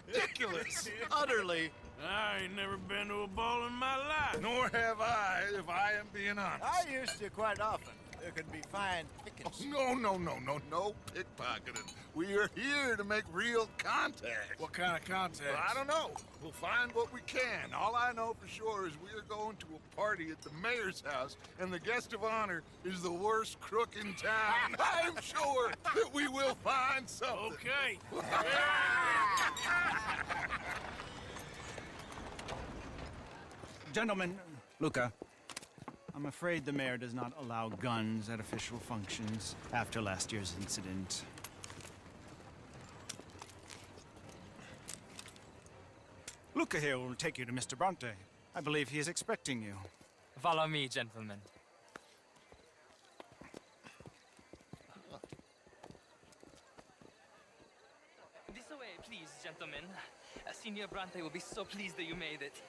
ridiculous. Utterly. I ain't never been to a ball in my life. Nor have I, if I am being honest. I used to quite often. There could be fine pickings. No pickpocketing. We are here to make real contact. What kind of contact? Well, I don't know. We'll find what we can. All I know for sure is we are going to a party at the mayor's house, and the guest of honor is the worst crook in town. I'm sure that we will find something. Okay. Gentlemen, Luca, I'm afraid the mayor does not allow guns at official functions after last year's incident. Luca here will take you to Mr. Bronte. I believe he is expecting you. Follow me, gentlemen. This way, please, gentlemen. Senior Bronte will be so pleased that you made it.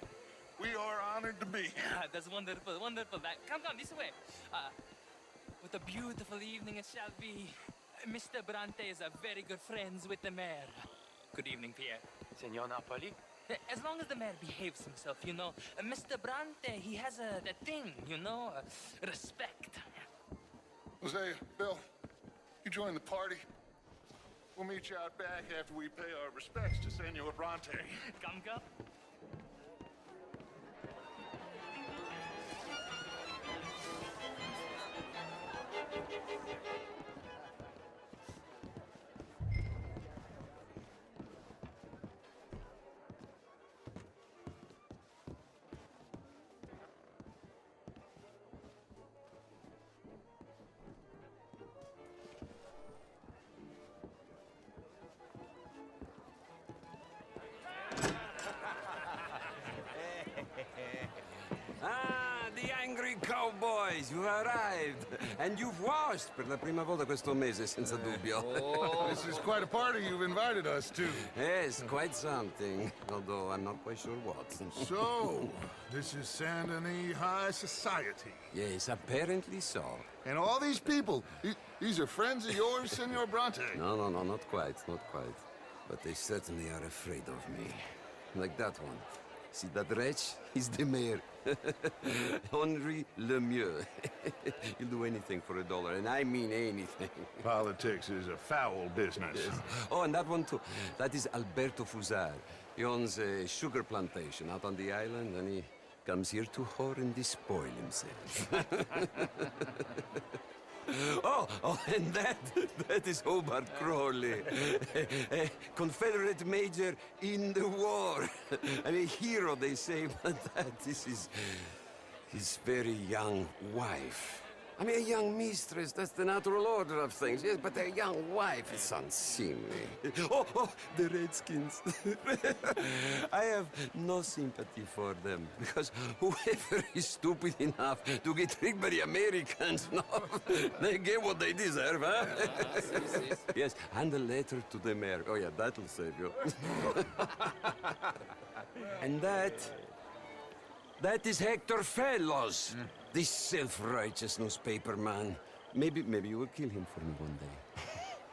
We are honored to be here. That's wonderful, wonderful. Come, this way. What a beautiful evening it shall be. Mr. Bronte is very good friends with the mayor. Good evening, Pierre. Senor Napoli? As long as the mayor behaves himself, you know. Mr. Bronte, he has that thing, you know, respect. Jose, Bill, you join the party. We'll meet you out back after we pay our respects to Senor Bronte. Come. Ah, the angry cowboys, you've arrived. And you've washed per la prima volta questo mese, senza dubbio. This is quite a party you've invited us to. Yes, quite something. Although I'm not quite sure what. So, this is Saint Denis High Society. Yes, apparently so. And all these people, these are friends of yours, Senor Bronte? No, not quite. But they certainly are afraid of me. Like that one. See that wretch? He's the mayor. Henri Lemieux. He'll do anything for $1, and I mean anything. Politics is a foul business. Yes. Oh, and that one too. That is Alberto Fusar. He owns a sugar plantation out on the island, and he comes here to whore and despoil himself. Oh, and that is Hobart Crawley, a Confederate major in the war. I mean, hero, they say, but that is his very young wife. I mean, a young mistress, that's the natural order of things, yes, but a young wife is unseemly. Oh, the Redskins. I have no sympathy for them, because whoever is stupid enough to get tricked by the Americans, no, they get what they deserve, huh? Yes, and a letter to the mayor. Oh, yeah, that'll save you. And that is Hector Fellows. This self-righteous newspaper man. Maybe you will kill him for me one day.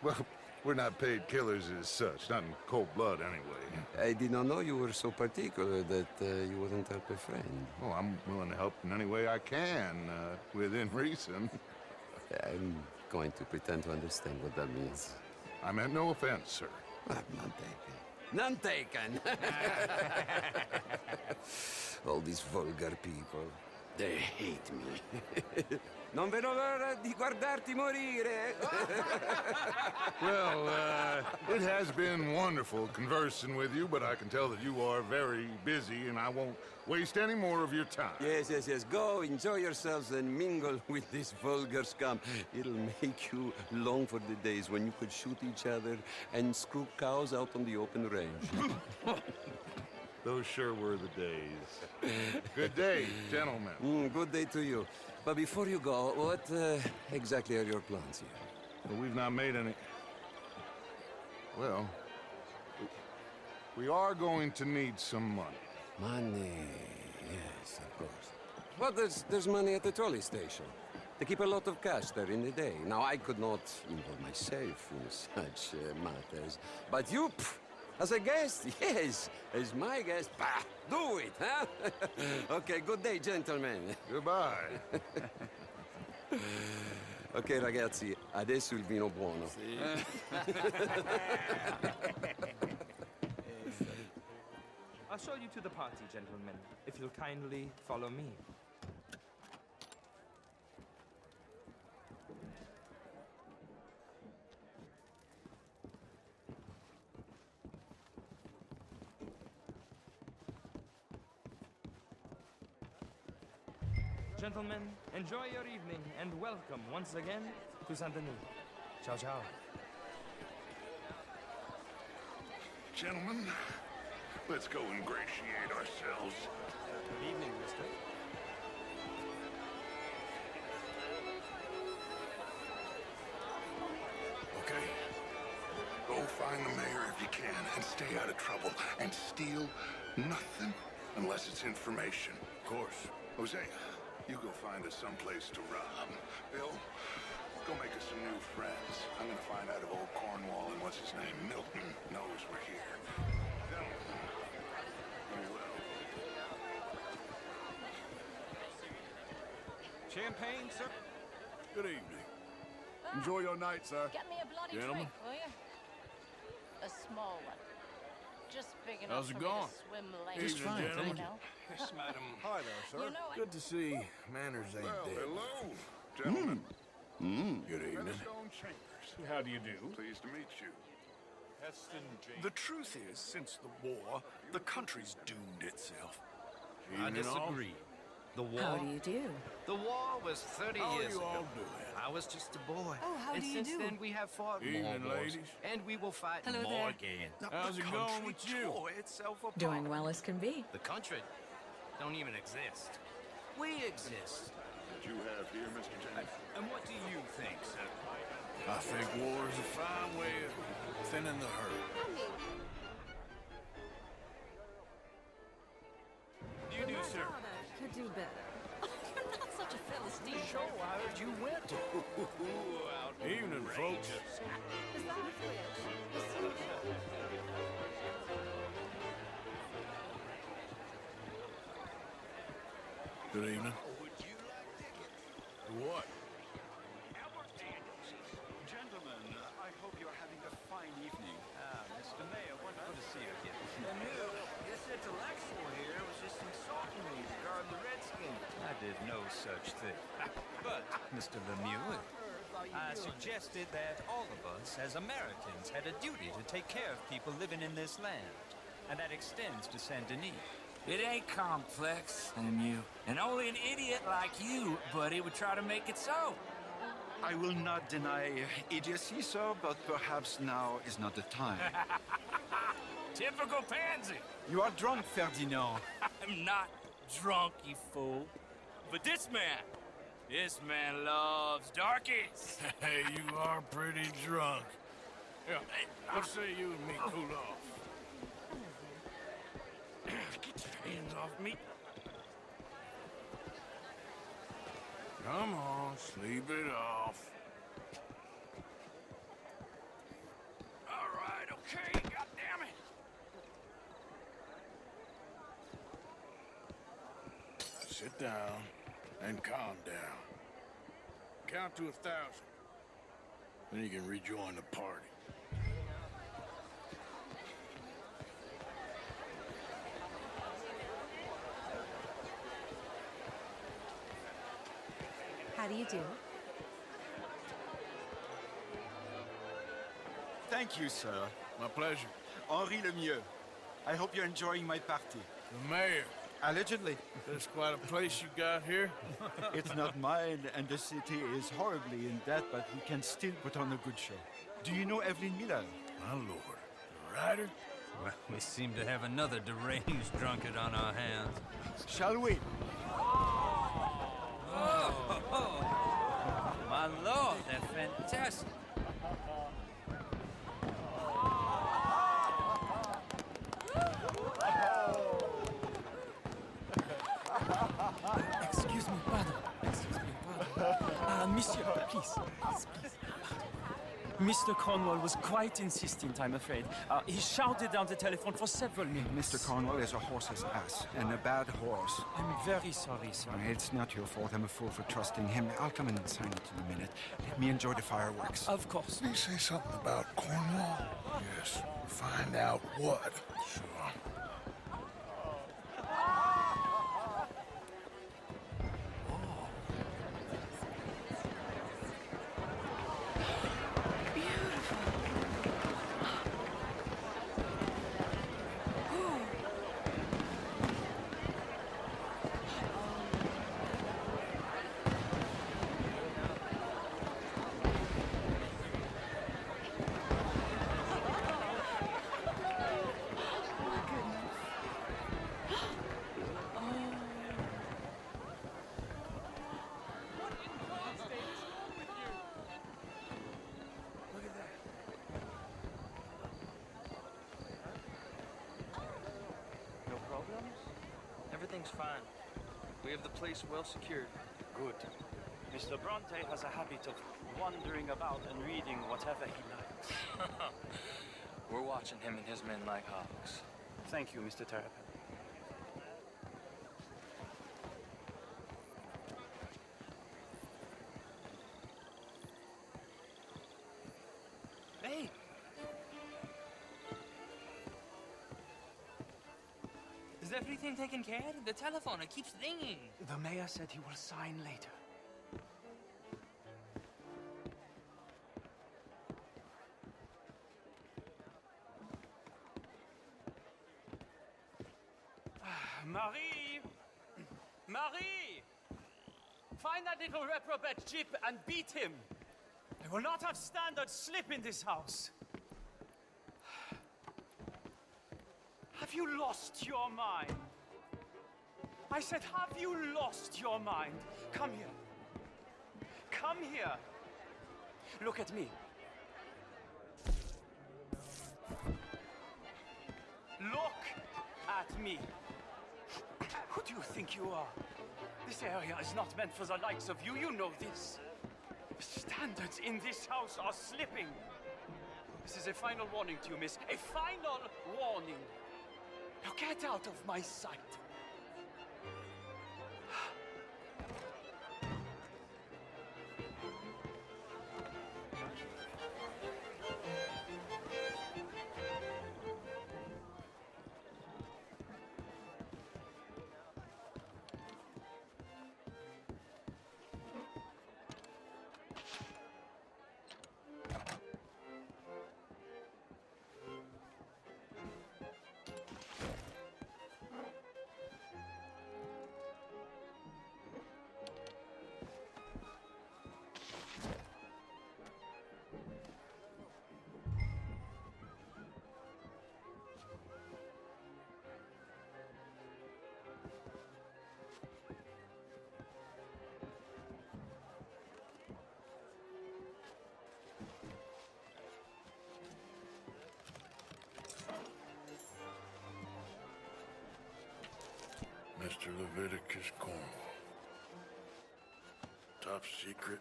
Well, we're not paid killers as such, not in cold blood anyway. I did not know you were so particular that you wouldn't help a friend. Oh, I'm willing to help in any way I can, within reason. I'm going to pretend to understand what that means. I meant no offense, sir. None taken. All these vulgar people. They hate me. Non vedo l'ora di guardarti morire. Well, it has been wonderful conversing with you, but I can tell that you are very busy, and I won't waste any more of your time. Yes. Go, enjoy yourselves, and mingle with this vulgar scum. It'll make you long for the days when you could shoot each other and screw cows out on the open range. Those sure were the days. Good day, gentlemen. Good day to you. But before you go, what exactly are your plans here? Well, we've not made any... Well, we are going to need some money. Money, yes, of course. Well, there's money at the trolley station. They keep a lot of cash there in the day. Now, I could not involve myself in such matters. But you, As a guest? Yes. As my guest? Bah, do it, huh? Okay, good day, gentlemen. Goodbye. Ok, ragazzi, adesso il vino buono. I'll show you to the party, gentlemen, if you'll kindly follow me. Gentlemen, enjoy your evening and welcome once again to Saint Denis. Ciao, ciao. Gentlemen, let's go ingratiate ourselves. Good evening, mister. Okay? Go find the mayor if you can and stay out of trouble and steal nothing unless it's information. Of course. Jose, you go find us someplace to rob. Bill, go make us some new friends. I'm gonna find out if old Cornwall and what's his name, Milton, knows we're here. Gentlemen, be well. Champagne, sir? Good evening. Enjoy your night, sir. Get me a bloody Gentlemen. drink, will you? A small one. Just big enough How's it for going? me to swim later. Just fine, you thank know? Yes, madam. Hi there, sir. You know, Good to see manners ain't Well, dead. hello, gentlemen. Good evening. Redstone Chambers. How do you do? Pleased to meet you. The truth is, since the war, the country's doomed itself. I Evening all. disagree. The war. How do you do? The war was 30 How are years you ago. all doing? I was just a boy. Oh, how and do you since do? then we have fought more Evening, wars. ladies. And we will fight Hello more there. again. How's it going with you? Tore itself apart. Doing well as can be. The country don't even exist. We exist. What you have here, Mr. James? And what do you think, sir? I think war is a fine way of thinning the herd. You do, sir. Could do better. you're not such a Philistine. Show I heard you went to. Evening, folks. Is that a fridge? Good evening. What? Gentlemen, I hope you're having a fine evening. Mr. Mayor, wonderful to see you again. And this intellectual here was just insulting me regarding the Redskins. I did no such thing. But, Mr. Lemieux, I suggested that all of us, as Americans, had a duty to take care of people living in this land. And that extends to Saint Denis. It ain't complex, Lemieux. And only an idiot like you, buddy, would try to make it so. I will not deny idiocy, sir, but perhaps now is not the time. Typical pansy. You are drunk, Ferdinand. I'm not drunk, you fool. But this man loves darkies. Hey, you are pretty drunk. Yeah, what say you and me cool off? Get your hands off me. Come on, sleep it off. All right, okay, goddammit. Sit down and calm down. Count to 1,000. Then you can rejoin the party. How do you do? Thank you, sir. My pleasure. Henri Lemieux. I hope you're enjoying my party. The mayor. Allegedly. That's quite a place you got here. It's not mine, and the city is horribly in debt, but we can still put on a good show. Do you know Evelyn Miller? My lord. The writer? Well, we seem to have another deranged drunkard on our hands. Shall we? My lord, they're fantastic. Excuse me, pardon. Excuse me, pardon. Monsieur, please. Please. Mr. Cornwall was quite insistent, I'm afraid. He shouted down the telephone for several minutes. Mr. Cornwall is a horse's ass, and a bad horse. I'm very sorry, sir. It's not your fault. I'm a fool for trusting him. I'll come in and sign it in a minute. Let me enjoy the fireworks. Of course. Did he say something about Cornwall? Yes. Find out what. Sure. Everything's fine. We have the place well secured. Good. Mr. Bronte has a habit of wandering about and reading whatever he likes. We're watching him and his men like hawks. Thank you, Mr. Terrapin. Hey! Is everything taken care of? The telephone, it keeps ringing. The mayor said he will sign later. Marie! Marie! Find that little reprobate Jip and beat him. I will not have standards slip in this house. Have you lost your mind? I said, have you lost your mind? Come here. Come here. Look at me. Look at me. Who do you think you are? This area is not meant for the likes of you. You know this. The standards in this house are slipping. This is a final warning to you, miss. A final warning. Now get out of my sight. Mr. Leviticus Cornwall. Top secret.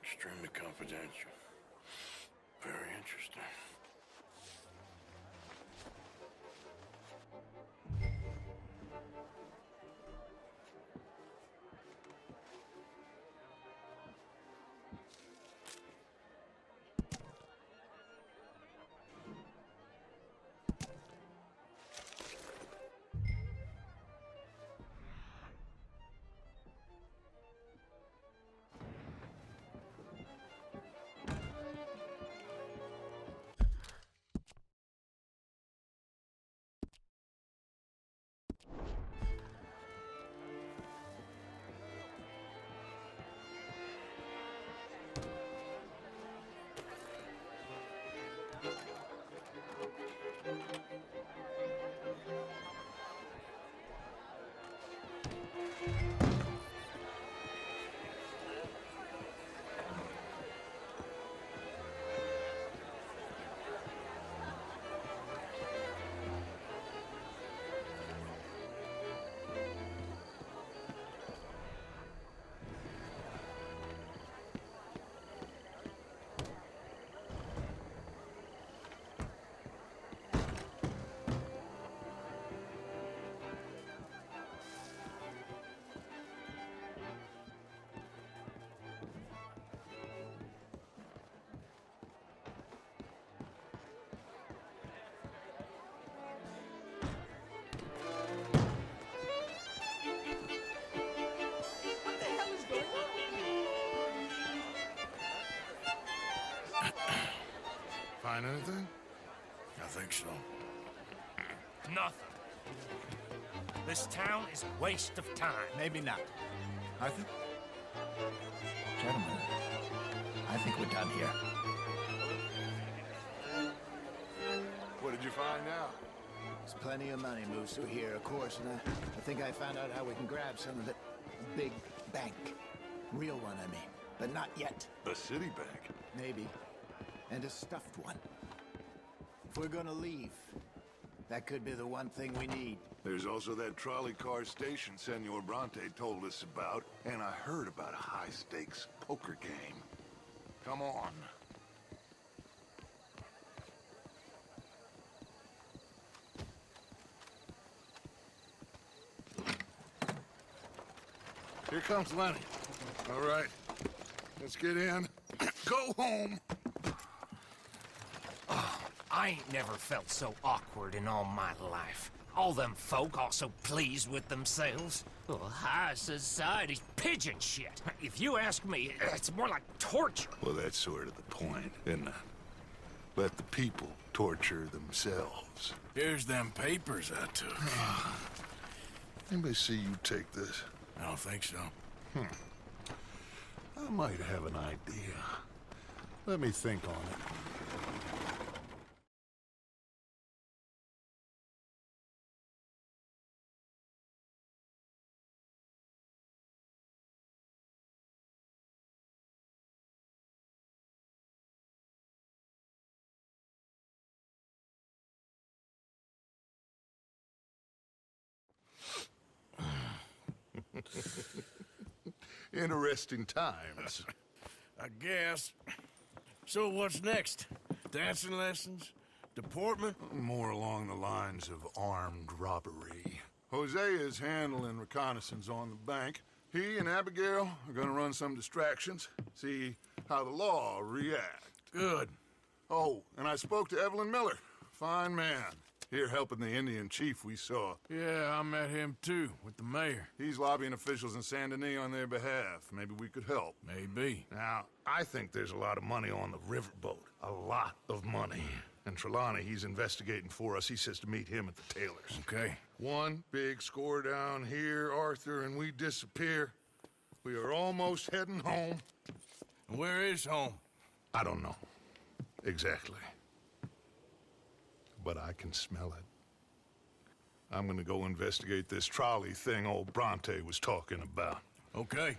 Extremely confidential. Very interesting. find anything? I think so. Nothing. This town is a waste of time. Maybe not. Arthur? Gentlemen, I think we're done here. What did you find out? There's plenty of money moves through here, of course, and I think I found out how we can grab some of it. A big bank. Real one, I mean. But not yet. A city bank? Maybe. And a stuffed one. If we're gonna leave, that could be the one thing we need. There's also that trolley car station Senor Bronte told us about, and I heard about a high-stakes poker game. Come on. Here comes Lenny. All right, let's get in. Go home. I ain't never felt so awkward in all my life. All them folk all so pleased with themselves. Oh, high society's pigeon shit. If you ask me, it's more like torture. Well, that's sort of the point, isn't it? Let the people torture themselves. Here's them papers I took. Anybody see you take this? I don't think so. I might have an idea. Let me think on it. Interesting times. I guess. So what's next? Dancing lessons? Deportment? More along the lines of armed robbery. Hosea is handling reconnaissance on the bank. He and Abigail are gonna run some distractions, see how the law react. Good. Oh, and I spoke to Evelyn Miller. Fine man. Here helping the Indian chief we saw. Yeah, I met him too, with the mayor. He's lobbying officials in Saint Denis on their behalf. Maybe we could help. Maybe. Now, I think there's a lot of money on the riverboat. A lot of money. And Trelawney, he's investigating for us. He says to meet him at the Taylor's. Okay. One big score down here, Arthur, and we disappear. We are almost heading home. Where is home? I don't know. Exactly. But I can smell it. I'm gonna go investigate this trolley thing old Bronte was talking about. Okay.